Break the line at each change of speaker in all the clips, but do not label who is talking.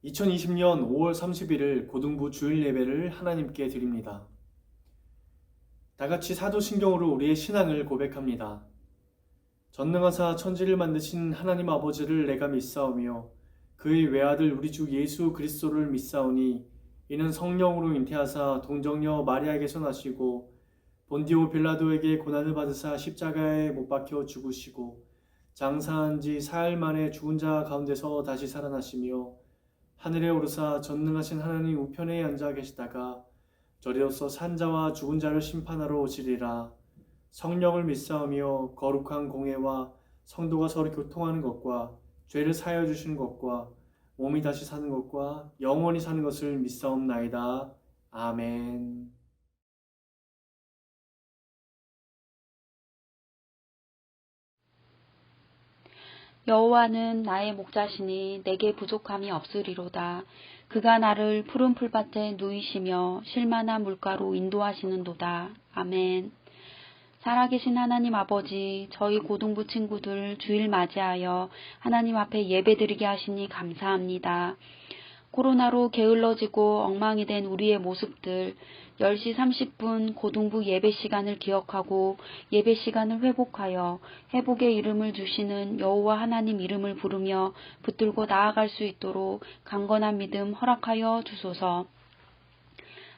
2020년 5월 31일 고등부 주일 예배를 하나님께 드립니다. 다같이 사도신경으로 우리의 신앙을 고백합니다. 전능하사 천지를 만드신 하나님 아버지를 내가 믿사오며 그의 외아들 우리 주 예수 그리스도를 믿사오니 이는 성령으로 잉태하사 동정녀 마리아에게서 나시고 본디오 빌라도에게 고난을 받으사 십자가에 못 박혀 죽으시고 장사한 지 사흘 만에 죽은 자 가운데서 다시 살아나시며 하늘에 오르사 전능하신 하나님 우편에 앉아 계시다가 저리로서 산자와 죽은 자를 심판하러 오시리라. 성령을 믿사오며 거룩한 공회와 성도가 서로 교통하는 것과 죄를 사하여 주시는 것과 몸이 다시 사는 것과 영원히 사는 것을 믿사옵나이다. 아멘.
여호와는 나의 목자시니 내게 부족함이 없으리로다. 그가 나를 푸른 풀밭에 누이시며 쉴만한 물가로 인도하시는도다. 아멘. 살아계신 하나님 아버지, 저희 고등부 친구들 주일 맞이하여 하나님 앞에 예배드리게 하시니 감사합니다. 코로나로 게을러지고 엉망이 된 우리의 모습들, 10시 30분 고등부 예배 시간을 기억하고 예배 시간을 회복하여 회복의 이름을 주시는 여호와 하나님 이름을 부르며 붙들고 나아갈 수 있도록 강건한 믿음 허락하여 주소서.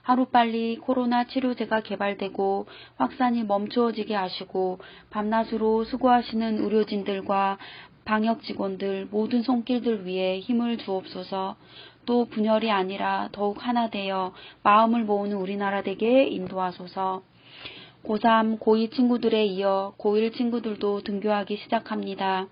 하루빨리 코로나 치료제가 개발되고 확산이 멈추어지게 하시고 밤낮으로 수고하시는 의료진들과 방역 직원들 모든 손길들 위해 힘을 주옵소서. 또 분열이 아니라 더욱 하나 되어 마음을 모으는 우리나라 되게 인도하소서. 고3, 고2 친구들에 이어 고1 친구들도 등교하기 시작합니다.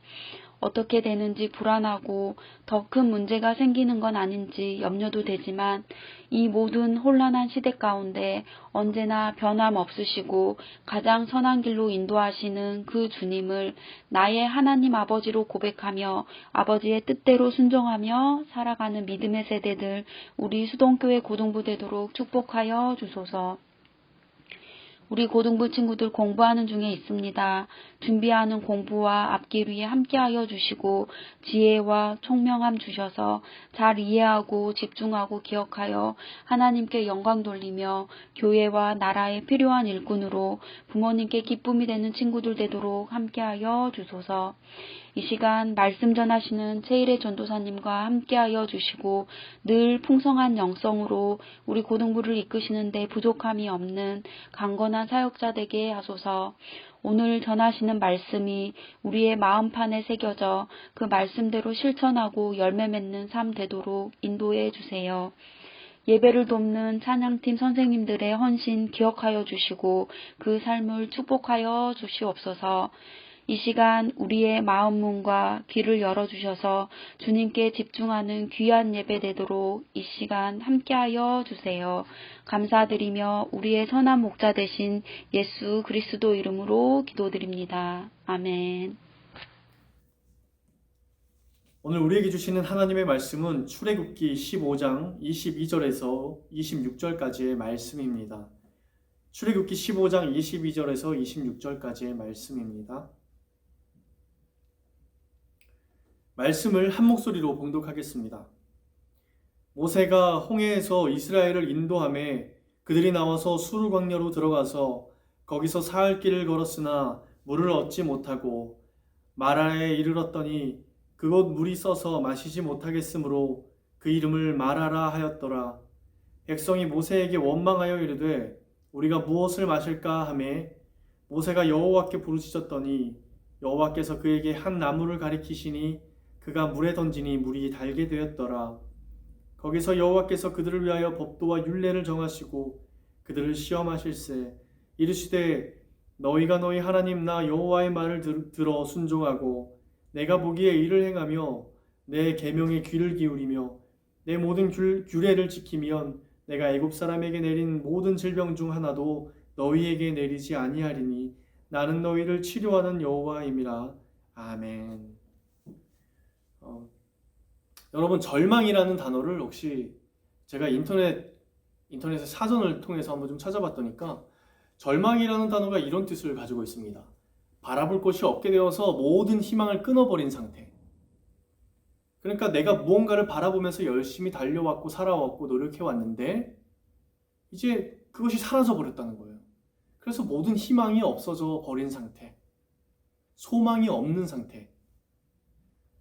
어떻게 되는지 불안하고 더 큰 문제가 생기는 건 아닌지 염려도 되지만 이 모든 혼란한 시대 가운데 언제나 변함없으시고 가장 선한 길로 인도하시는 그 주님을 나의 하나님 아버지로 고백하며 아버지의 뜻대로 순종하며 살아가는 믿음의 세대들 우리 수동교회 고등부 되도록 축복하여 주소서. 우리 고등부 친구들 공부하는 중에 있습니다. 준비하는 공부와 앞길 위에 함께하여 주시고 지혜와 총명함 주셔서 잘 이해하고 집중하고 기억하여 하나님께 영광 돌리며 교회와 나라에 필요한 일꾼으로 부모님께 기쁨이 되는 친구들 되도록 함께하여 주소서. 이 시간 말씀 전하시는 제1의 전도사님과 함께하여 주시고 늘 풍성한 영성으로 우리 고등부를 이끄시는 데 부족함이 없는 강건한 사역자 되게 하소서. 오늘 전하시는 말씀이 우리의 마음판에 새겨져 그 말씀대로 실천하고 열매 맺는 삶 되도록 인도해 주세요. 예배를 돕는 찬양팀 선생님들의 헌신 기억하여 주시고 그 삶을 축복하여 주시옵소서. 이 시간 우리의 마음 문과 귀를 열어주셔서 주님께 집중하는 귀한 예배 되도록 이 시간 함께하여 주세요. 감사드리며 우리의 선한 목자 되신 예수 그리스도 이름으로 기도드립니다. 아멘.
오늘 우리에게 주시는 하나님의 말씀은 출애굽기 15장 22절에서 26절까지의 말씀입니다. 출애굽기 15장 22절에서 26절까지의 말씀입니다. 말씀을 한 목소리로 봉독하겠습니다. 모세가 홍해에서 이스라엘을 인도하매 그들이 나와서 수르 광야로 들어가서 거기서 사흘 길을 걸었으나 물을 얻지 못하고 마라에 이르렀더니 그곳 물이 써서 마시지 못하겠으므로 그 이름을 마라라 하였더라. 백성이 모세에게 원망하여 이르되 우리가 무엇을 마실까 하매 모세가 여호와께 부르짖었더니 여호와께서 그에게 한 나무를 가리키시니 그가 물에 던지니 물이 달게 되었더라. 거기서 여호와께서 그들을 위하여 법도와 율례를 정하시고 그들을 시험하실세 이르시되 너희가 너희 하나님 나 여호와의 말을 들어 순종하고 내가 보기에 이를 행하며 내 계명에 귀를 기울이며 내 모든 규례를 지키면 내가 애굽 사람에게 내린 모든 질병 중 하나도 너희에게 내리지 아니하리니 나는 너희를 치료하는 여호와임이라. 아멘. 여러분, 절망이라는 단어를 혹시 제가 인터넷에 사전을 통해서 한번 좀 찾아봤더니까 절망이라는 단어가 이런 뜻을 가지고 있습니다. 바라볼 곳이 없게 되어서 모든 희망을 끊어버린 상태. 그러니까 내가 무언가를 바라보면서 열심히 달려왔고 살아왔고 노력해왔는데 이제 그것이 사라져 버렸다는 거예요. 그래서 모든 희망이 없어져 버린 상태, 소망이 없는 상태.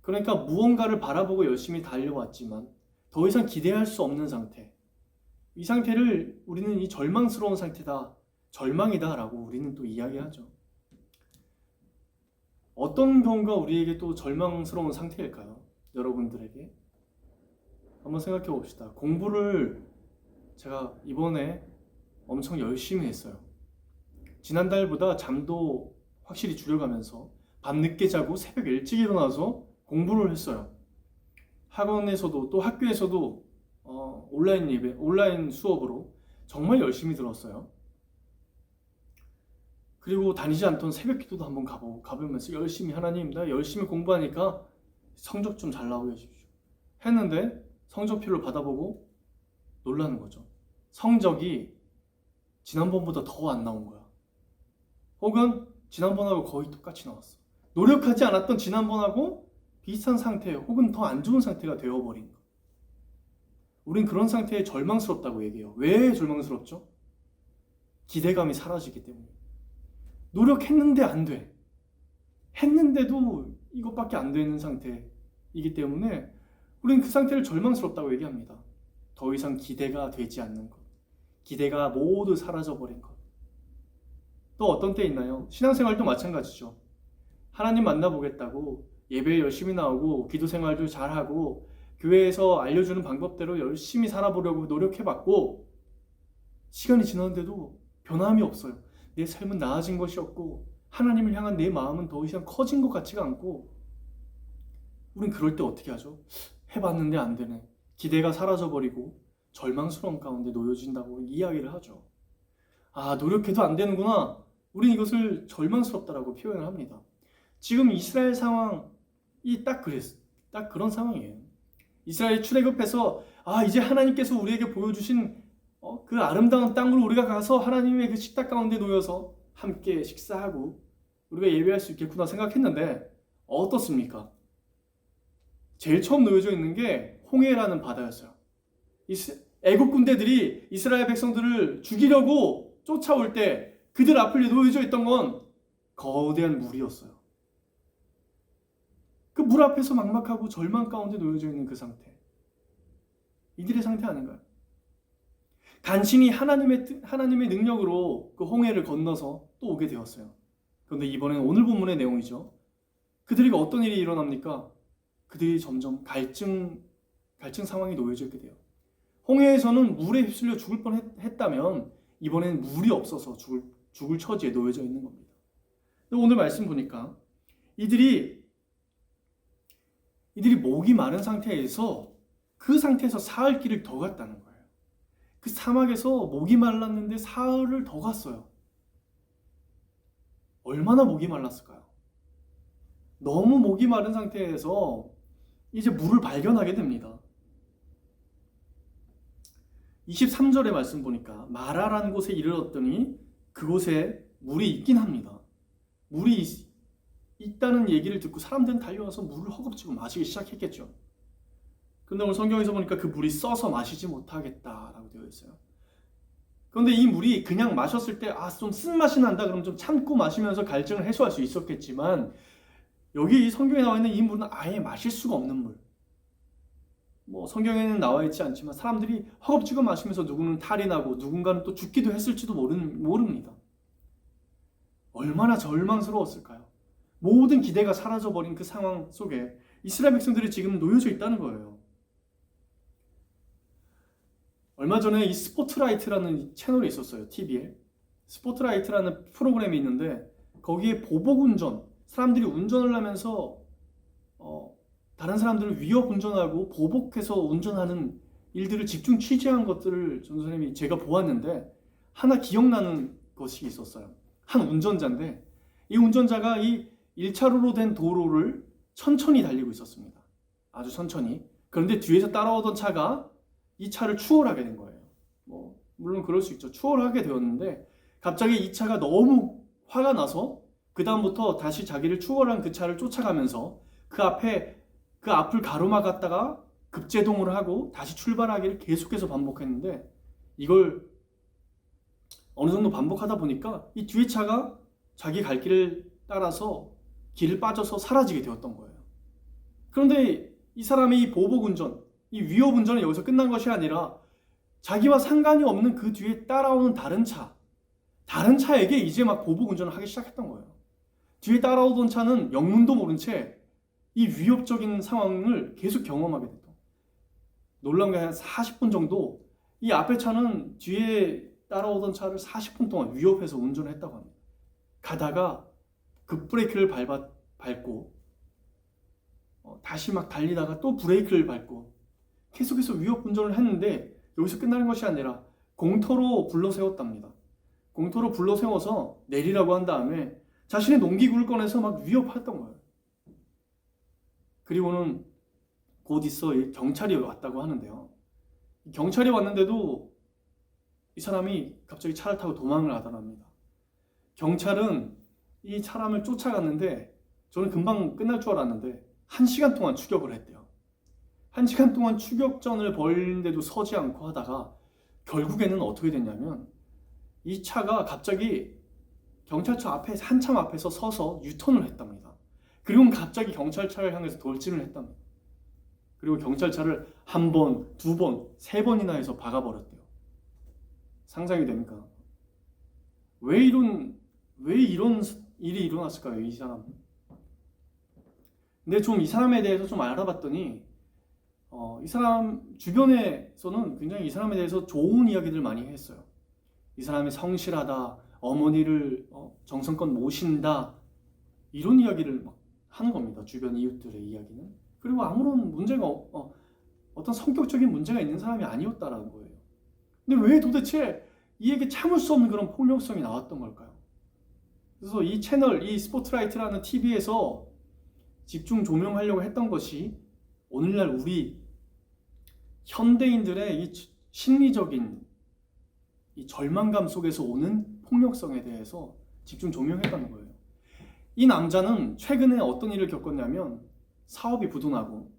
그러니까 무언가를 바라보고 열심히 달려왔지만 더 이상 기대할 수 없는 상태. 이 상태를 우리는 이 절망스러운 상태다, 절망이다 라고 우리는 또 이야기하죠. 어떤 경우가 우리에게 또 절망스러운 상태일까요? 여러분들에게 한번 생각해 봅시다. 공부를 제가 이번에 엄청 열심히 했어요. 지난달보다 잠도 확실히 줄여가면서 밤늦게 자고 새벽 일찍 일어나서 공부를 했어요. 학원에서도 또 학교에서도 온라인 예배, 온라인 수업으로 정말 열심히 들었어요. 그리고 다니지 않던 새벽 기도도 한번 가보면서 열심히 하나님 나 열심히 공부하니까 성적 좀 잘 나오게 해주십시오 했는데 성적표를 받아보고 놀라는 거죠. 성적이 지난번보다 더 안 나온 거야. 혹은 지난번하고 거의 똑같이 나왔어. 노력하지 않았던 지난번하고 비슷한 상태 혹은 더 안 좋은 상태가 되어버린 거. 우린 그런 상태에 절망스럽다고 얘기해요. 왜 절망스럽죠? 기대감이 사라지기 때문에. 노력했는데 안 돼. 했는데도 이것밖에 안 되는 상태이기 때문에 우린 그 상태를 절망스럽다고 얘기합니다. 더 이상 기대가 되지 않는 것. 기대가 모두 사라져버린 것. 또 어떤 때 있나요? 신앙생활도 마찬가지죠. 하나님 만나보겠다고 예배에 열심히 나오고 기도 생활도 잘하고 교회에서 알려주는 방법대로 열심히 살아보려고 노력해봤고 시간이 지났는데도 변함이 없어요. 내 삶은 나아진 것이 없고 하나님을 향한 내 마음은 더 이상 커진 것 같지가 않고 우린 그럴 때 어떻게 하죠? 해봤는데 안 되네. 기대가 사라져버리고 절망스러운 가운데 놓여진다고 이야기를 하죠. 아, 노력해도 안 되는구나. 우린 이것을 절망스럽다라고 표현을 합니다. 지금 이스라엘 상황이 딱 그런 상황이에요. 이스라엘 출애굽해서 이제 하나님께서 우리에게 보여주신 그 아름다운 땅으로 우리가 가서 하나님의 그 식탁 가운데 놓여서 함께 식사하고 우리가 예배할 수 있겠구나 생각했는데 어떻습니까? 제일 처음 놓여져 있는 게 홍해라는 바다였어요. 애국 군대들이 이스라엘 백성들을 죽이려고 쫓아올 때 그들 앞에 놓여져 있던 건 거대한 물이었어요. 그 물 앞에서 막막하고 절망 가운데 놓여져 있는 그 상태. 이들의 상태 아닌가요? 간신히 하나님의 능력으로 그 홍해를 건너서 또 오게 되었어요. 그런데 이번엔 오늘 본문의 내용이죠. 그들에게 어떤 일이 일어납니까? 그들이 점점 갈증 상황에 놓여져 있게 돼요. 홍해에서는 물에 휩쓸려 죽을 뻔했다면 이번엔 물이 없어서 죽을 처지에 놓여져 있는 겁니다. 오늘 말씀 보니까 이들이 목이 마른 상태에서 그 상태에서 사흘 길을 더 갔다는 거예요. 그 사막에서 목이 말랐는데 사흘을 더 갔어요. 얼마나 목이 말랐을까요? 너무 목이 마른 상태에서 이제 물을 발견하게 됩니다. 23절의 말씀 보니까 마라라는 곳에 이르렀더니 그곳에 물이 있긴 합니다. 물이 있다는 얘기를 듣고 사람들은 달려와서 물을 허겁지겁 마시기 시작했겠죠. 그런데 오늘 성경에서 보니까 그 물이 써서 마시지 못하겠다라고 되어 있어요. 그런데 이 물이 그냥 마셨을 때 좀 쓴맛이 난다 그러면 좀 참고 마시면서 갈증을 해소할 수 있었겠지만 여기 이 성경에 나와 있는 이 물은 아예 마실 수가 없는 물. 성경에는 나와 있지 않지만 사람들이 허겁지겁 마시면서 누구는 탈이 나고 누군가는 또 죽기도 했을지도 모릅니다. 얼마나 절망스러웠을까요? 모든 기대가 사라져버린 그 상황 속에 이스라엘 백성들이 지금 놓여져 있다는 거예요. 얼마 전에 이 스포트라이트라는 채널이 있었어요. TV에. 스포트라이트라는 프로그램이 있는데 거기에 보복운전, 사람들이 운전을 하면서 다른 사람들을 위협 운전하고 보복해서 운전하는 일들을 집중 취재한 것들을 전도사님이 제가 보았는데 하나 기억나는 것이 있었어요. 한 운전자인데 이 운전자가 이 1차로로 된 도로를 천천히 달리고 있었습니다. 아주 천천히. 그런데 뒤에서 따라오던 차가 이 차를 추월하게 된 거예요. 물론 그럴 수 있죠. 추월하게 되었는데 갑자기 이 차가 너무 화가 나서 그 다음부터 다시 자기를 추월한 그 차를 쫓아가면서 그 앞에 그 앞을 가로막았다가 급제동을 하고 다시 출발하기를 계속해서 반복했는데 이걸 어느 정도 반복하다 보니까 이 뒤에 차가 자기 갈 길을 따라서 길을 빠져서 사라지게 되었던 거예요. 그런데 이 사람의 이 보복운전, 이 위협운전은 여기서 끝난 것이 아니라 자기와 상관이 없는 그 뒤에 따라오는 다른 차에게 이제 막 보복운전을 하기 시작했던 거예요. 뒤에 따라오던 차는 영문도 모른 채 이 위협적인 상황을 계속 경험하게 됐던 거예요. 놀라운 게 한 40분 정도 이 앞에 차는 뒤에 따라오던 차를 40분 동안 위협해서 운전을 했다고 합니다. 가다가 급브레이크를 밟고 다시 막 달리다가 또 브레이크를 밟고 계속해서 위협 운전을 했는데 여기서 끝나는 것이 아니라 공터로 불러세웠답니다. 공터로 불러세워서 내리라고 한 다음에 자신의 농기구를 꺼내서 막 위협했던 거예요. 그리고는 곧 있어 경찰이 왔다고 하는데요. 경찰이 왔는데도 이 사람이 갑자기 차를 타고 도망을 하더랍니다. 경찰은 이 사람을 쫓아갔는데 저는 금방 끝날 줄 알았는데 1시간 동안 추격을 했대요. 1시간 동안 추격전을 벌이는데도 서지 않고 하다가 결국에는 어떻게 됐냐면 이 차가 갑자기 경찰차 앞에 한참 앞에서 서서 유턴을 했답니다. 그리고 갑자기 경찰차를 향해서 돌진을 했답니다. 그리고 경찰차를 한 번, 두 번, 세 번이나 해서 박아버렸대요. 상상이 됩니까? 왜 이런 일이 일어났을까요, 이 사람은? 근데 좀 이 사람에 대해서 좀 알아봤더니 이 사람 주변에서는 굉장히 이 사람에 대해서 좋은 이야기들 많이 했어요. 이 사람이 성실하다, 어머니를 정성껏 모신다, 이런 이야기를 막 하는 겁니다. 주변 이웃들의 이야기는. 그리고 아무런 문제가 어떤 성격적인 문제가 있는 사람이 아니었다라는 거예요. 근데 왜 도대체 이에게 참을 수 없는 그런 폭력성이 나왔던 걸까요? 그래서 이 채널, 이 스포트라이트라는 TV에서 집중 조명하려고 했던 것이 오늘날 우리 현대인들의 이 심리적인 이 절망감 속에서 오는 폭력성에 대해서 집중 조명했다는 거예요. 이 남자는 최근에 어떤 일을 겪었냐면 사업이 부도나고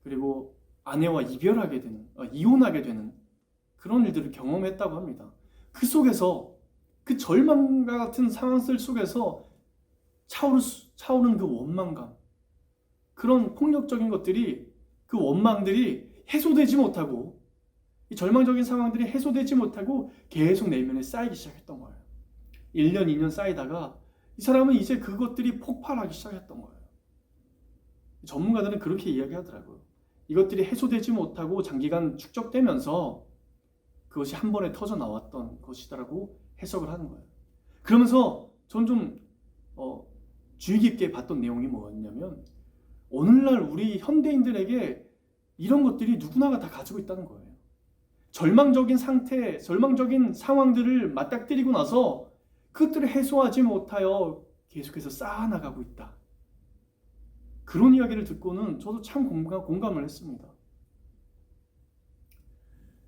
그리고 아내와 이혼하게 되는 그런 일들을 경험했다고 합니다. 그 속에서 그 절망과 같은 상황들 속에서 차오른 그 원망감, 그런 폭력적인 것들이, 그 원망들이 해소되지 못하고, 이 절망적인 상황들이 해소되지 못하고 계속 내면에 쌓이기 시작했던 거예요. 1년, 2년 쌓이다가 이 사람은 이제 그것들이 폭발하기 시작했던 거예요. 전문가들은 그렇게 이야기하더라고요. 이것들이 해소되지 못하고 장기간 축적되면서 그것이 한 번에 터져 나왔던 것이다라고 해석을 하는 거예요. 그러면서 저는 좀 주의 깊게 봤던 내용이 뭐였냐면 오늘날 우리 현대인들에게 이런 것들이 누구나가 다 가지고 있다는 거예요. 절망적인 상태, 절망적인 상황들을 맞닥뜨리고 나서 그것들을 해소하지 못하여 계속해서 쌓아나가고 있다. 그런 이야기를 듣고는 저도 참 공감을 했습니다.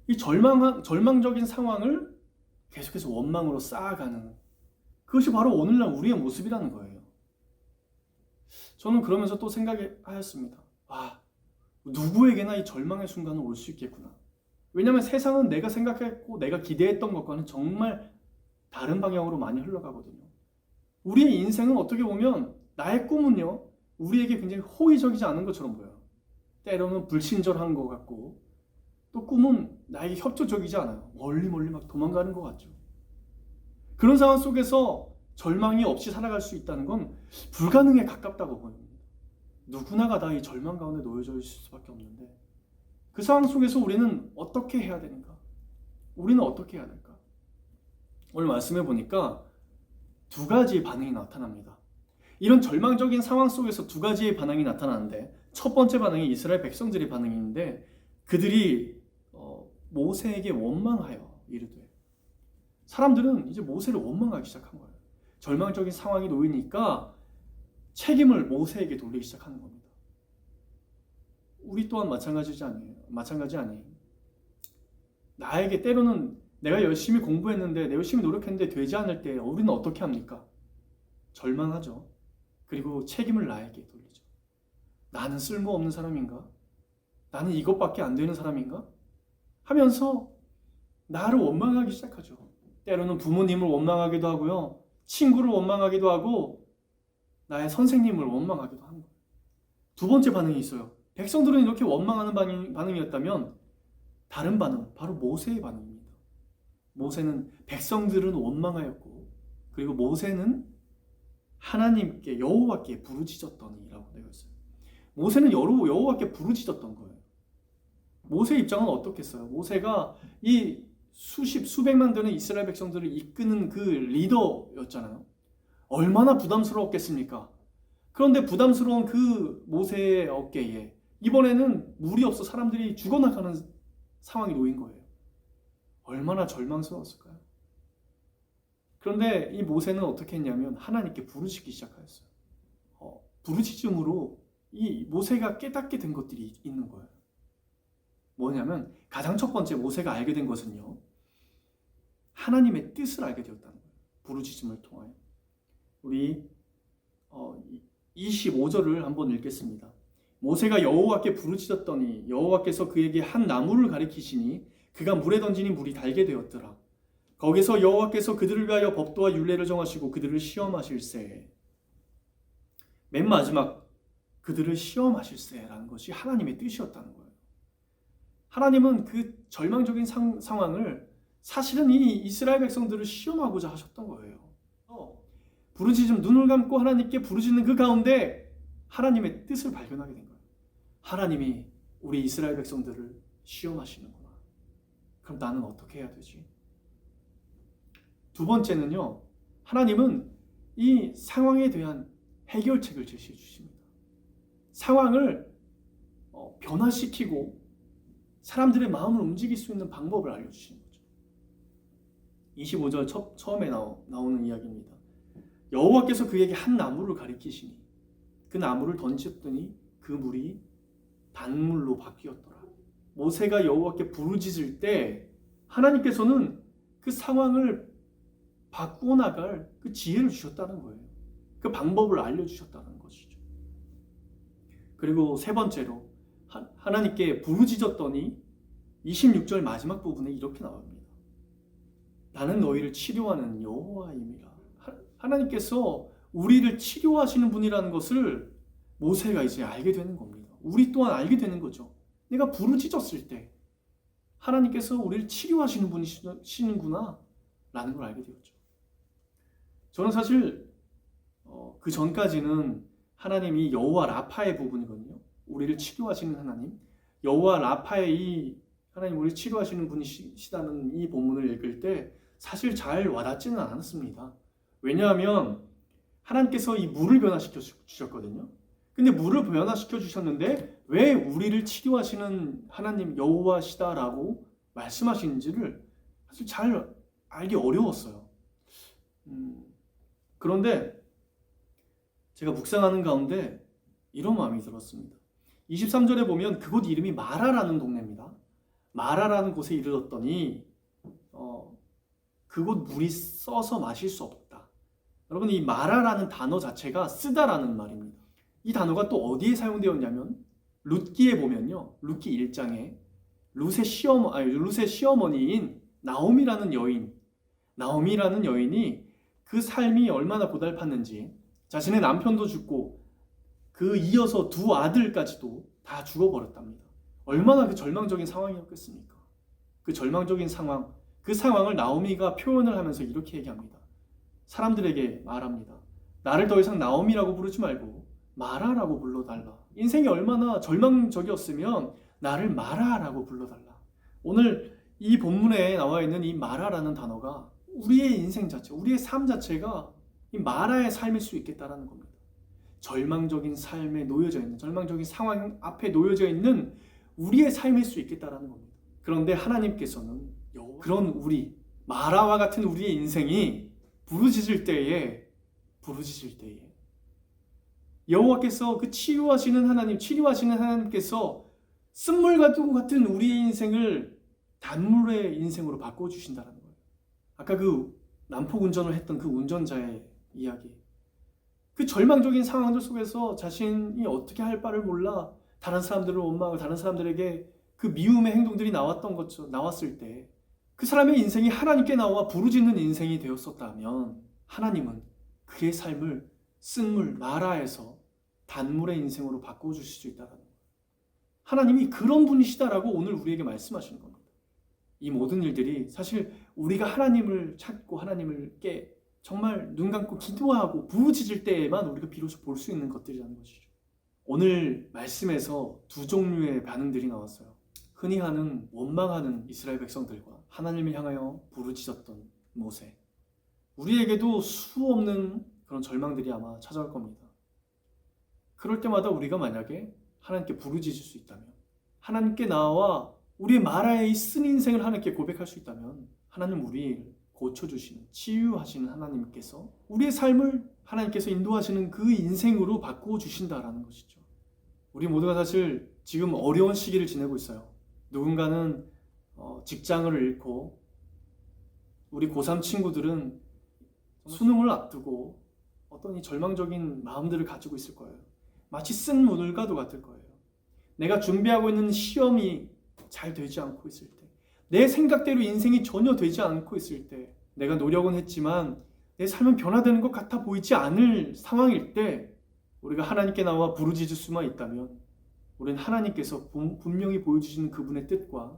이 절망적인 상황을 계속해서 원망으로 쌓아가는, 그것이 바로 오늘날 우리의 모습이라는 거예요. 저는 그러면서 또 생각하였습니다. 누구에게나 이 절망의 순간은 올 수 있겠구나. 왜냐하면 세상은 내가 생각했고 내가 기대했던 것과는 정말 다른 방향으로 많이 흘러가거든요. 우리의 인생은 어떻게 보면, 나의 꿈은요, 우리에게 굉장히 호의적이지 않은 것처럼 보여요. 때로는 불친절한 것 같고, 또 꿈은 나에게 협조적이지 않아요. 멀리 막 도망가는 것 같죠. 그런 상황 속에서 절망이 없이 살아갈 수 있다는 건 불가능에 가깝다고 보입니다. 누구나가 다 이 절망 가운데 놓여져 있을 수밖에 없는데, 그 상황 속에서 우리는 어떻게 해야 되는가? 우리는 어떻게 해야 될까? 오늘 말씀해 보니까 두 가지의 반응이 나타납니다. 이런 절망적인 상황 속에서 두 가지의 반응이 나타나는데, 첫 번째 반응이 이스라엘 백성들의 반응인데, 그들이 모세에게 원망하여 이르되, 사람들은 이제 모세를 원망하기 시작한 거예요. 절망적인 상황이 놓이니까 책임을 모세에게 돌리기 시작하는 겁니다. 우리 또한 마찬가지 아니에요. 나에게 때로는 내가 열심히 공부했는데, 내가 열심히 노력했는데 되지 않을 때 우리는 어떻게 합니까? 절망하죠. 그리고 책임을 나에게 돌리죠. 나는 쓸모없는 사람인가? 나는 이것밖에 안 되는 사람인가? 하면서 나를 원망하기 시작하죠. 때로는 부모님을 원망하기도 하고요. 친구를 원망하기도 하고 나의 선생님을 원망하기도 하는 거예요. 두 번째 반응이 있어요. 백성들은 이렇게 원망하는 반응이었다면 다른 반응, 바로 모세의 반응입니다. 모세는 백성들은 원망하였고 그리고 모세는 하나님께 여호와께 부르짖었더니라고 되어 있어요. 모세는 여호와께 부르짖었던 거예요. 모세의 입장은 어떻겠어요? 모세가 이 수백만 되는 이스라엘 백성들을 이끄는 그 리더였잖아요. 얼마나 부담스러웠겠습니까? 그런데 부담스러운 그 모세의 어깨에 이번에는 물이 없어 사람들이 죽어나가는 상황이 놓인 거예요. 얼마나 절망스러웠을까요? 그런데 이 모세는 어떻게 했냐면 하나님께 부르짖기 시작하였어요. 부르짖음으로 이 모세가 깨닫게 된 것들이 있는 거예요. 뭐냐면 가장 첫 번째 모세가 알게 된 것은요. 하나님의 뜻을 알게 되었다는 거예요. 부르짖음을 통하여. 우리 25절을 한번 읽겠습니다. 모세가 여호와께 부르짖었더니 여호와께서 그에게 한 나무를 가리키시니 그가 물에 던지니 물이 달게 되었더라. 거기서 여호와께서 그들을 위하여 법도와 율례를 정하시고 그들을 시험하실세. 맨 마지막 그들을 시험하실세라는 것이 하나님의 뜻이었다는 거예요. 하나님은 그 절망적인 상황을 사실은 이 이스라엘 백성들을 시험하고자 하셨던 거예요. 부르짖음, 눈을 감고 하나님께 부르짖는 그 가운데 하나님의 뜻을 발견하게 된 거예요. 하나님이 우리 이스라엘 백성들을 시험하시는구나. 그럼 나는 어떻게 해야 되지? 두 번째는요. 하나님은 이 상황에 대한 해결책을 제시해 주십니다. 상황을 변화시키고 사람들의 마음을 움직일 수 있는 방법을 알려주시는 거죠. 25절 처음에 나오는 이야기입니다. 여호와께서 그에게 한 나무를 가리키시니 그 나무를 던졌더니 그 물이 단물로 바뀌었더라. 모세가 여호와께 부르짖을 때 하나님께서는 그 상황을 바꾸어 나갈 그 지혜를 주셨다는 거예요. 그 방법을 알려주셨다는 것이죠. 그리고 세 번째로 하나님께 부르짖었더니 26절 마지막 부분에 이렇게 나옵니다. 나는 너희를 치료하는 여호와임이라. 하나님께서 우리를 치료하시는 분이라는 것을 모세가 이제 알게 되는 겁니다. 우리 또한 알게 되는 거죠. 내가 부르짖었을 때 하나님께서 우리를 치료하시는 분이시는구나 라는 걸 알게 되었죠. 저는 사실 그 전까지는 하나님이 여호와 라파의 부분이거든요. 우리를 치료하시는 하나님, 여호와 라파의 이 하나님 우리를 치료하시는 분이시다는 이 본문을 읽을 때 사실 잘 와닿지는 않았습니다. 왜냐하면 하나님께서 이 물을 변화시켜 주셨거든요. 근데 물을 변화시켜 주셨는데 왜 우리를 치료하시는 하나님 여호와시다라고 말씀하시는지를 사실 잘 알기 어려웠어요. 그런데 제가 묵상하는 가운데 이런 마음이 들었습니다. 23절에 보면 그곳 이름이 마라라는 동네입니다. 마라라는 곳에 이르렀더니 그곳 물이 써서 마실 수 없다. 여러분 이 마라라는 단어 자체가 쓰다라는 말입니다. 이 단어가 또 어디에 사용되었냐면 룻기에 보면요. 룻기 1장에 룻의 시어머니인 나오미라는 여인이 그 삶이 얼마나 고달팠는지 자신의 남편도 죽고 그 이어서 두 아들까지도 다 죽어버렸답니다. 얼마나 그 절망적인 상황이었겠습니까? 그 절망적인 상황, 그 상황을 나오미가 표현을 하면서 이렇게 얘기합니다. 사람들에게 말합니다. 나를 더 이상 나오미라고 부르지 말고 마라라고 불러달라. 인생이 얼마나 절망적이었으면 나를 마라라고 불러달라. 오늘 이 본문에 나와 있는 이 마라라는 단어가 우리의 인생 자체, 우리의 삶 자체가 이 마라의 삶일 수 있겠다라는 겁니다. 절망적인 삶에 놓여져 있는, 절망적인 상황 앞에 놓여져 있는 우리의 삶일 수 있겠다라는 겁니다. 그런데 하나님께서는 그런 우리, 마라와 같은 우리의 인생이 부르짖을 때에 여호와께서 그 치료하시는 하나님께서 쓴물과 같은 우리의 인생을 단물의 인생으로 바꿔주신다는 거예요. 아까 그 난폭 운전을 했던 그 운전자의 이야기. 그 절망적인 상황들 속에서 자신이 어떻게 할 바를 몰라 다른 사람들을 원망하고 다른 사람들에게 그 미움의 행동들이 나왔을 때 그 사람의 인생이 하나님께 나와 부르짖는 인생이 되었었다면 하나님은 그의 삶을 쓴물, 마라에서 단물의 인생으로 바꿔주실 수 있다는 거예요. 하나님이 그런 분이시다라고 오늘 우리에게 말씀하시는 겁니다. 이 모든 일들이 사실 우리가 하나님을 찾고 하나님께 정말 눈 감고 기도하고 부르짖을 때에만 우리가 비로소 볼 수 있는 것들이라는 것이죠. 오늘 말씀에서 두 종류의 반응들이 나왔어요. 흔히 하는 원망하는 이스라엘 백성들과 하나님을 향하여 부르짖었던 모세. 우리에게도 수 없는 그런 절망들이 아마 찾아올 겁니다. 그럴 때마다 우리가 만약에 하나님께 부르짖을 수 있다면, 하나님께 나와 우리의 마라에 쓴 인생을 하나님께 고백할 수 있다면 하나님 우리를 고쳐주시는, 치유하시는 하나님께서 우리의 삶을 하나님께서 인도하시는 그 인생으로 바꾸어 주신다라는 것이죠. 우리 모두가 사실 지금 어려운 시기를 지내고 있어요. 누군가는 직장을 잃고, 우리 고3 친구들은 수능을 앞두고 어떤 이 절망적인 마음들을 가지고 있을 거예요. 마치 쓴 물과도 같을 거예요. 내가 준비하고 있는 시험이 잘 되지 않고 있을 때, 내 생각대로 인생이 전혀 되지 않고 있을 때, 내가 노력은 했지만 내 삶은 변화되는 것 같아 보이지 않을 상황일 때 우리가 하나님께 나와 부르짖을 수만 있다면 우리는 하나님께서 분명히 보여주시는 그분의 뜻과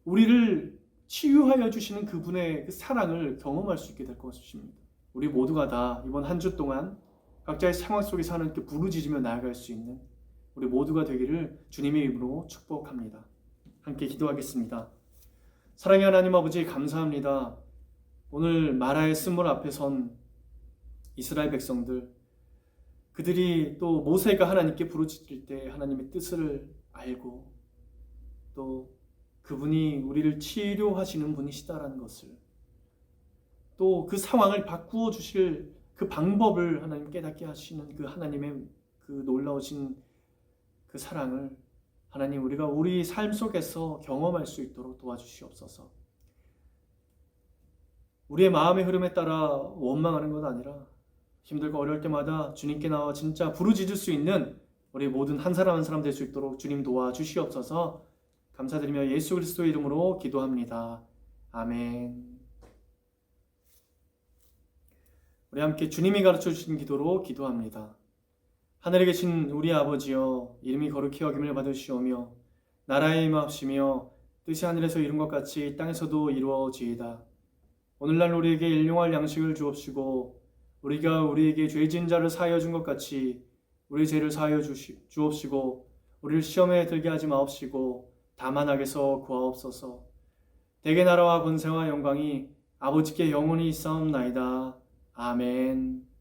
우리를 치유하여 주시는 그분의 그 사랑을 경험할 수 있게 될 것입니다. 우리 모두가 다 이번 한 주 동안 각자의 상황 속에서 하나님께 부르짖으며 나아갈 수 있는 우리 모두가 되기를 주님의 이름으로 축복합니다. 함께 기도하겠습니다. 사랑의 하나님 아버지, 감사합니다. 오늘 마라의 쓴물 앞에 선 이스라엘 백성들, 그들이 또 모세가 하나님께 부르짖을 때 하나님의 뜻을 알고 또 그분이 우리를 치료하시는 분이시다라는 것을, 또 그 상황을 바꾸어 주실 그 방법을 하나님 깨닫게 하시는 그 하나님의 그 놀라우신 그 사랑을 하나님 우리가 우리 삶 속에서 경험할 수 있도록 도와주시옵소서. 우리의 마음의 흐름에 따라 원망하는 것 아니라 힘들고 어려울 때마다 주님께 나와 진짜 부르짖을 수 있는 우리 모든 한 사람 한 사람 될 수 있도록 주님 도와주시옵소서. 감사드리며 예수 그리스도의 이름으로 기도합니다. 아멘. 우리 함께 주님이 가르쳐 주신 기도로 기도합니다. 하늘에 계신 우리 아버지여, 이름이 거룩히 여김을 받으시오며 나라의 임하옵시며 뜻이 하늘에서 이룬 것 같이 땅에서도 이루어지이다. 오늘날 우리에게 일용할 양식을 주옵시고 우리가 우리에게 죄 지은 자를 사하여 준 것 같이 우리 죄를 사하여 주옵시고 우리를 시험에 들게 하지 마옵시고 다만 악에서 구하옵소서. 대개 나라와 권세와 영광이 아버지께 영원히 있사옵나이다. 아멘.